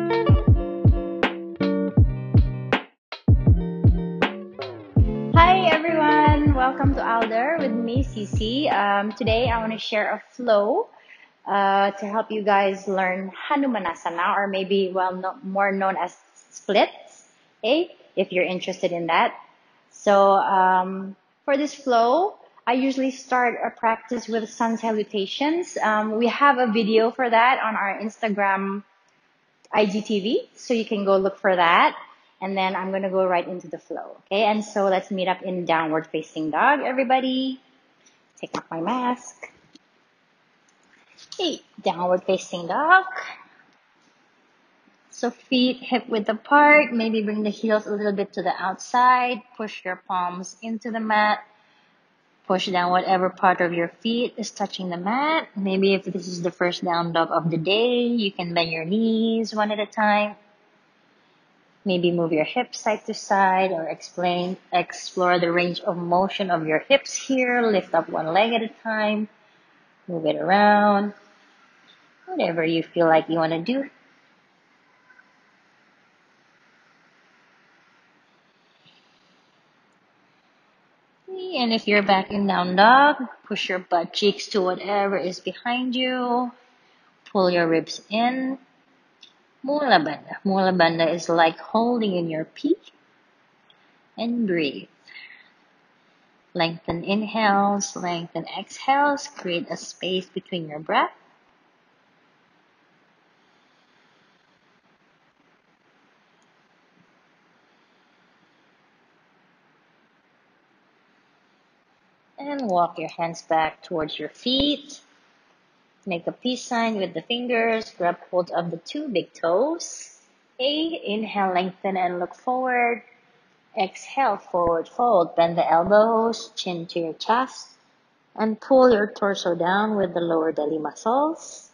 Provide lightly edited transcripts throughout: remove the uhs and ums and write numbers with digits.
Hi everyone, welcome to Alder with me, Sisi. Today I want to share a flow to help you guys learn Hanumanasana, or maybe more known as splits. Okay, if you're interested in that. So for this flow, I usually start a practice with sun salutations. We have a video for that on our Instagram IGTV, so you can go look for that. And then I'm going to go right into the flow. Okay, and so let's meet up in downward facing dog, everybody. Take off my mask. Hey, downward facing dog. So feet hip width apart. Maybe bring the heels a little bit to the outside. Push your palms into the mat. Push down whatever part of your feet is touching the mat. Maybe if this is the first down dog of the day, you can bend your knees one at a time. Maybe move your hips side to side, or explore the range of motion of your hips here. Lift up one leg at a time. Move it around. Whatever you feel like you want to do. And if you're back in down dog, push your butt cheeks to whatever is behind you. Pull your ribs in. Mula Bandha. Mula Bandha is like holding in your peak. And breathe. Lengthen inhales, lengthen exhales. Create a space between your breath. And walk your hands back towards your feet. Make a peace sign with the fingers. Grab hold of the two big toes. Okay, inhale, lengthen and look forward. Exhale, forward fold. Bend the elbows, chin to your chest. And pull your torso down with the lower belly muscles.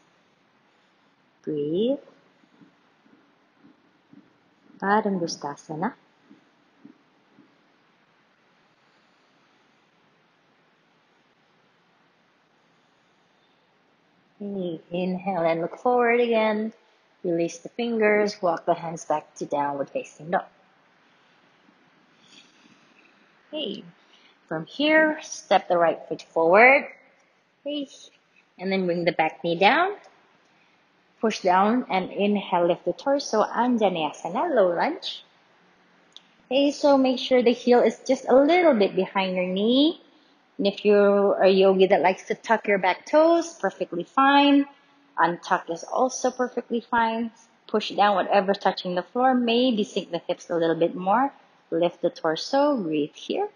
Breathe. Paragasana. Inhale and look forward again. Release the fingers. Walk the hands back to downward facing dog. Okay. From here, step the right foot forward. Okay. And then bring the back knee down. Push down and inhale, lift the torso. Untitled low lunge. Okay, so make sure the heel is just a little bit behind your knee. And if you're a yogi that likes to tuck your back toes, perfectly fine. Untuck is also perfectly fine. Push down whatever's touching the floor. Maybe sink the hips a little bit more. Lift the torso. Breathe here.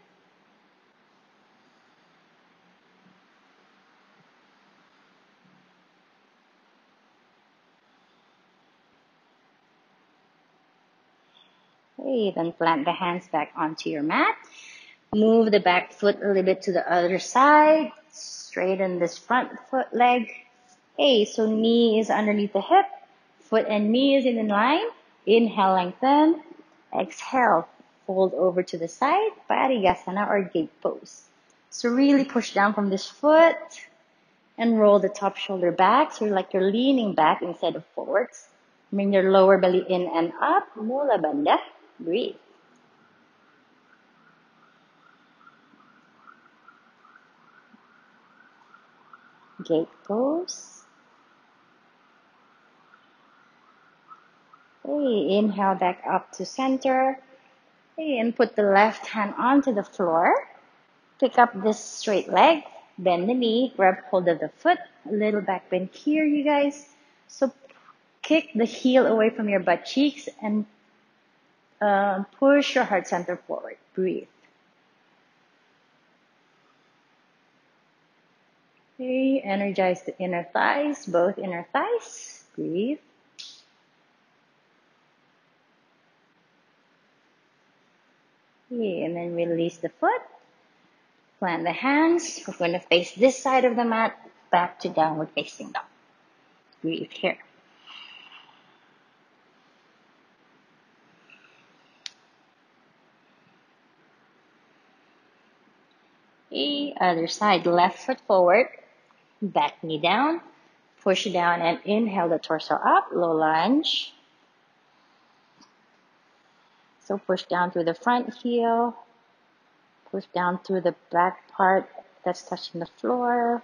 Okay, then plant the hands back onto your mat. Move the back foot a little bit to the other side. Straighten this front foot leg. Okay, so knee is underneath the hip. Foot and knee is in line. Inhale, lengthen. Exhale, fold over to the side. Paragasana or gate pose. So really push down from this foot and roll the top shoulder back. So like you're leaning back instead of forwards. Bring your lower belly in and up. Mula Bandha. Breathe. Gate pose. Okay, inhale back up to center. Okay, and put the left hand onto the floor. Pick up this straight leg. Bend the knee. Grab hold of the foot. A little back bend here, you guys. So kick the heel away from your butt cheeks and push your heart center forward. Breathe. Okay, energize the inner thighs, both inner thighs. Breathe. Okay, and then release the foot. Plant the hands. We're going to face this side of the mat, back to downward facing dog. Breathe here. Okay, other side, left foot forward, back knee down, push down and inhale the torso up, low lunge. So push down through the front heel, push down through the back part that's touching the floor.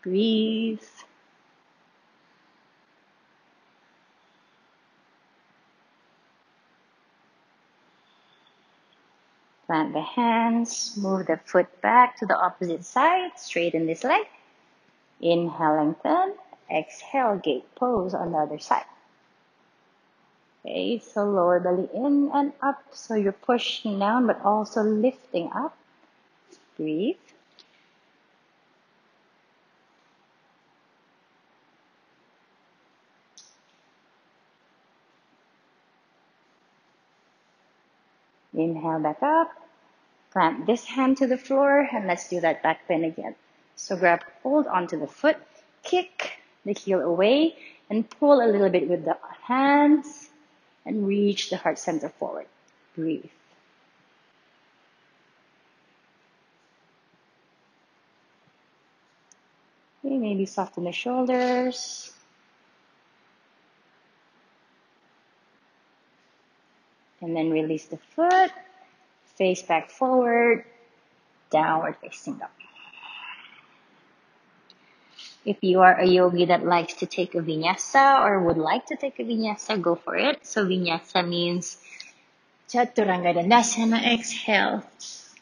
Breathe. Plant the hands, move the foot back to the opposite side, straighten this leg. Inhale, lengthen. Exhale, gate pose on the other side. Okay, so lower belly in and up. So you're pushing down but also lifting up. Breathe. Inhale back up. Plant this hand to the floor and let's do that back bend again. So grab hold onto the foot, kick the heel away and pull a little bit with the hands and reach the heart center forward. Breathe. Okay, maybe soften the shoulders. And then release the foot, face back forward, downward facing dog. If you are a yogi that likes to take a vinyasa or would like to take a vinyasa, go for it. So vinyasa means Chaturanga Dandasana, exhale,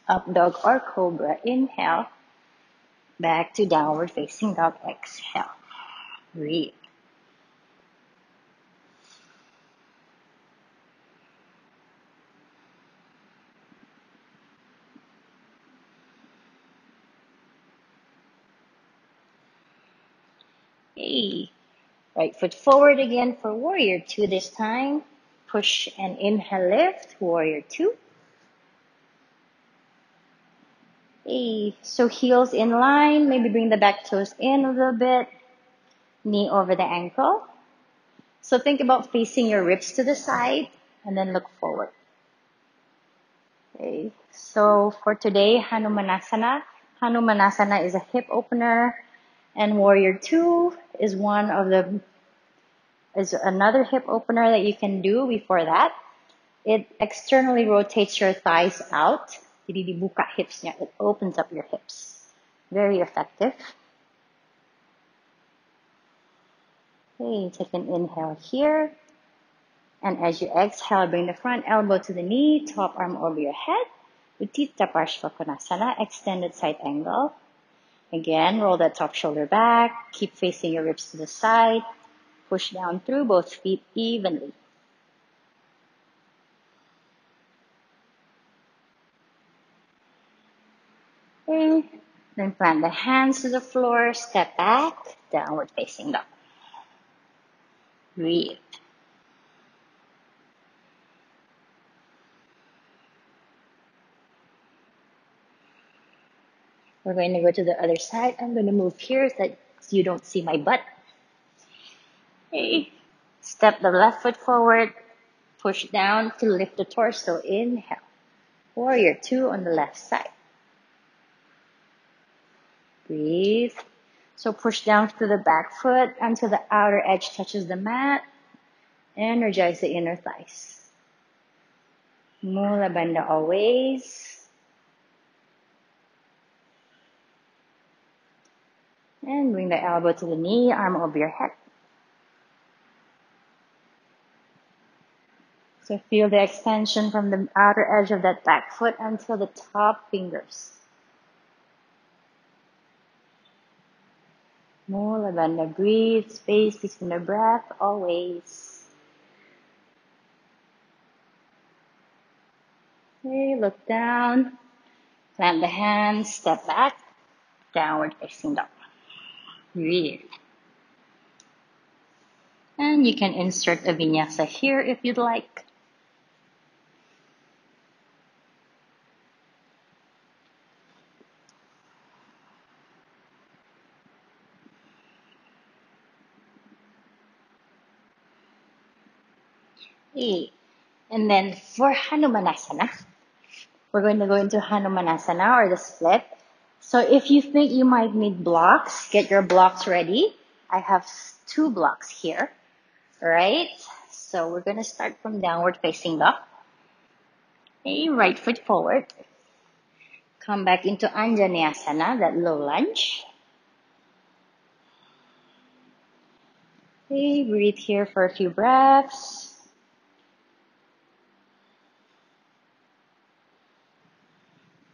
up dog or cobra, inhale, back to downward facing dog, exhale, breathe. Okay. Right foot forward again for warrior two this time. Push and inhale, lift, warrior two. Okay. So heels in line, maybe bring the back toes in a little bit. Knee over the ankle. So think about facing your ribs to the side and then look forward. Okay. So for today, Hanumanasana. Hanumanasana is a hip opener and warrior two is another hip opener that you can do before that. It externally rotates your thighs out. Jadi dibuka hipsnya. It opens up your hips. Very effective. Okay, take an inhale here. And as you exhale, bring the front elbow to the knee, top arm over your head. Utthita Parshvakonasana, extended side angle. Again, roll that top shoulder back. Keep facing your ribs to the side. Push down through both feet evenly. Okay. Then plant the hands to the floor, step back, downward facing dog. Breathe. We're going to go to the other side. I'm going to move here so that you don't see my butt. Okay. Step the left foot forward, push down to lift the torso. Inhale. Warrior two on the left side. Breathe. So push down through the back foot until the outer edge touches the mat. Energize the inner thighs. Mula Bandha always. And bring the elbow to the knee, arm over your head. So feel the extension from the outer edge of that back foot until the top fingers. Mula Bandha, breathe, space between the breath, always. Okay, look down, plant the hands, step back, downward facing dog. Breathe. And you can insert a vinyasa here if you'd like. Okay. And then for Hanumanasana, we're going to go into Hanumanasana or the split. So if you think you might need blocks, get your blocks ready. I have 2 blocks here, right? So we're going to start from downward facing dog. Okay, right foot forward. Come back into Anjaneyasana, that low lunge. Okay, breathe here for a few breaths.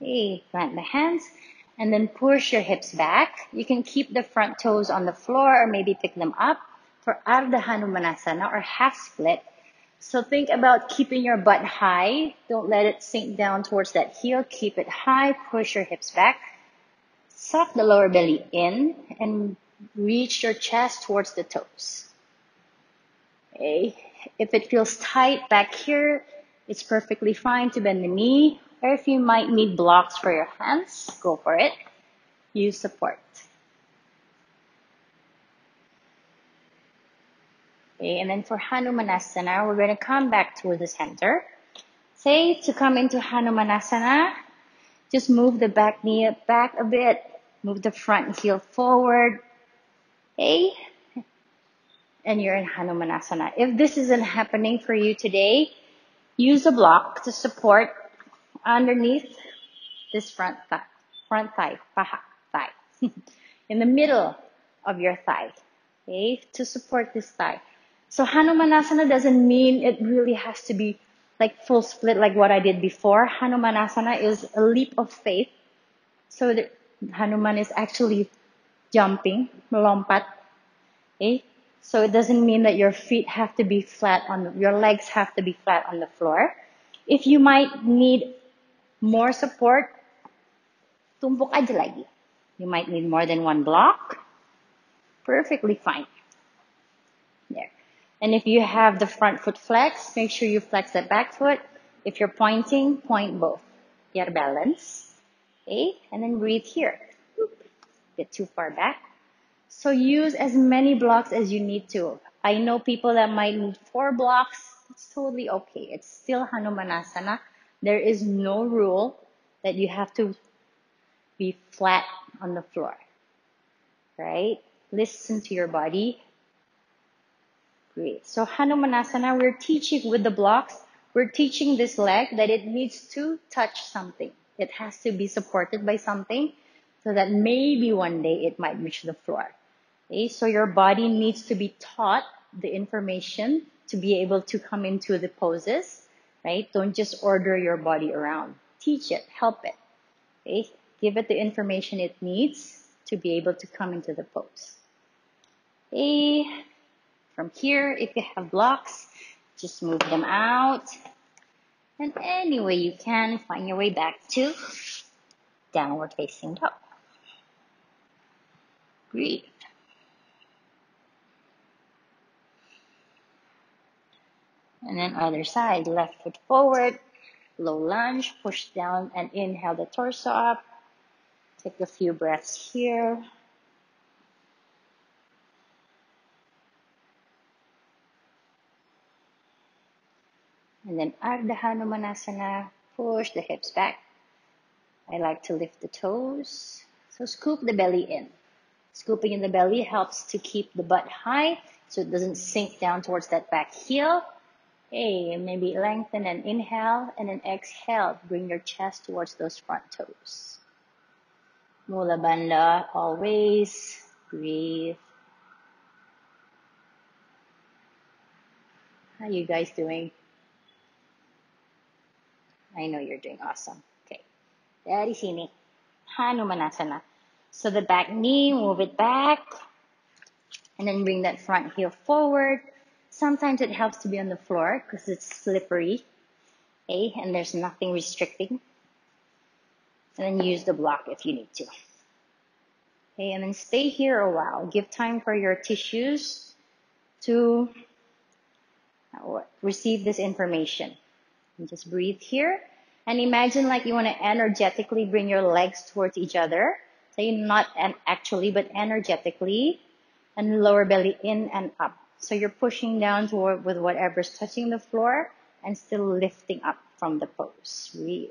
Okay, plant the hands and then push your hips back. You can keep the front toes on the floor or maybe pick them up for Alder Hanumanasana or half split. So think about keeping your butt high. Don't let it sink down towards that heel. Keep it high. Push your hips back. Suck the lower belly in and reach your chest towards the toes. Okay. If it feels tight back here, it's perfectly fine to bend the knee. Or if you might need blocks for your hands, go for it. Use support. Okay, and then for Hanumanasana, we're going to come back to the center. Say to come into Hanumanasana, just move the back knee back a bit. Move the front heel forward. Okay? And you're in Hanumanasana. If this isn't happening for you today, use a block to support underneath this front thigh, paha, thigh. In the middle of your thigh. Okay? To support this thigh. So Hanumanasana doesn't mean it really has to be like full split like what I did before. Hanumanasana is a leap of faith. So the Hanuman is actually jumping, melompat. Okay? So it doesn't mean that your feet have to be flat your legs have to be flat on the floor. If you might need more support, tumbok aja lagi. You might need more than one block. Perfectly fine. There. And if you have the front foot flex, make sure you flex that back foot. If you're pointing, point both. Get balance. Okay? And then breathe here. Get too far back. So use as many blocks as you need to. I know people that might need 4 blocks. It's totally okay. It's still Hanumanasana. There is no rule that you have to be flat on the floor. Right? Listen to your body. Great. So Hanumanasana, we're teaching with the blocks. We're teaching this leg that it needs to touch something. It has to be supported by something so that maybe one day it might reach the floor. Okay? So your body needs to be taught the information to be able to come into the poses. Right? Don't just order your body around. Teach it. Help it. Okay? Give it the information it needs to be able to come into the pose. Okay? From here, if you have blocks, just move them out. And any way you can, find your way back to downward facing dog. Breathe. And then other side, left foot forward, low lunge, push down and inhale the torso up. Take a few breaths here. And then Ardha Hanumanasana, push the hips back. I like to lift the toes. So scoop the belly in. Scooping in the belly helps to keep the butt high so it doesn't sink down towards that back heel. Okay, maybe lengthen and inhale and then exhale. Bring your chest towards those front toes. Mula Bandha, always breathe. How you guys doing? I know you're doing awesome. Okay, dari sini, Hanumanasana. So the back knee, move it back. And then bring that front heel forward. Sometimes it helps to be on the floor because it's slippery. Okay, and there's nothing restricting. And then use the block if you need to. Okay, and then stay here a while. Give time for your tissues to receive this information. And just breathe here. And imagine like you want to energetically bring your legs towards each other. So you're not actually, but energetically. And lower belly in and up. So you're pushing down toward with whatever's touching the floor and still lifting up from the pose. Breathe.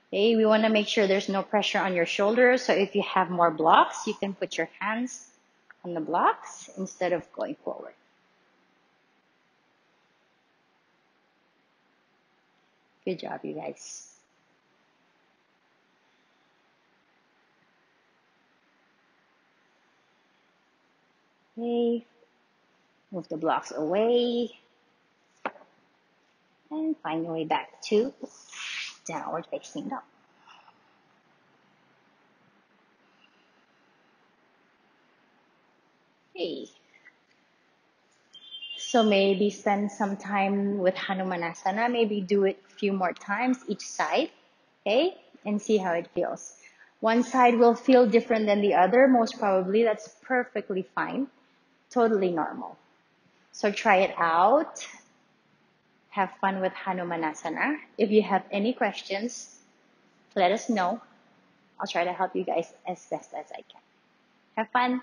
Okay, we want to make sure there's no pressure on your shoulders. So if you have more blocks, you can put your hands on the blocks instead of going forward. Good job, you guys. Okay, move the blocks away and find your way back to downward facing dog. Okay. So maybe spend some time with Hanumanasana. Maybe do it a few more times each side, okay? And see how it feels. One side will feel different than the other, most probably. That's perfectly fine. Totally normal. So try it out. Have fun with Hanumanasana. If you have any questions, let us know. I'll try to help you guys as best as I can. Have fun.